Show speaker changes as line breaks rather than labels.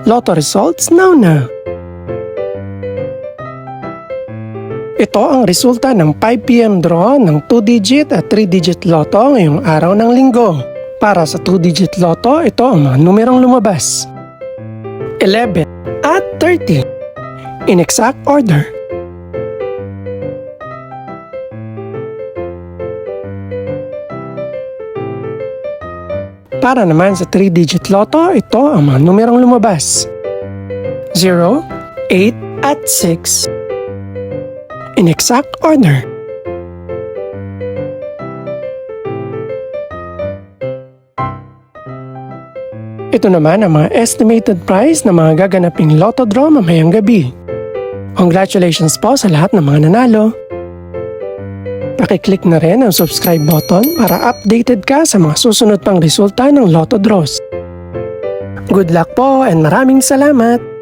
Lotto results now. Ito ang resulta ng 5 PM draw ng 2-digit at 3-digit lotto ngayong araw ng linggo. Para sa 2-digit lotto, ito ang mga numerong lumabas: 11 at 30 in exact order. Para naman sa 3-digit lotto, ito ang mga numerong lumabas: 0, 8 at 6 in exact order. Ito naman ang mga estimated price ng mga gaganaping lotto draw mamayang gabi. Congratulations po sa lahat ng mga nanalo. Pakiclick na rin ang subscribe button para updated ka sa mga susunod pang resulta ng lotto draws. Good luck po and maraming salamat!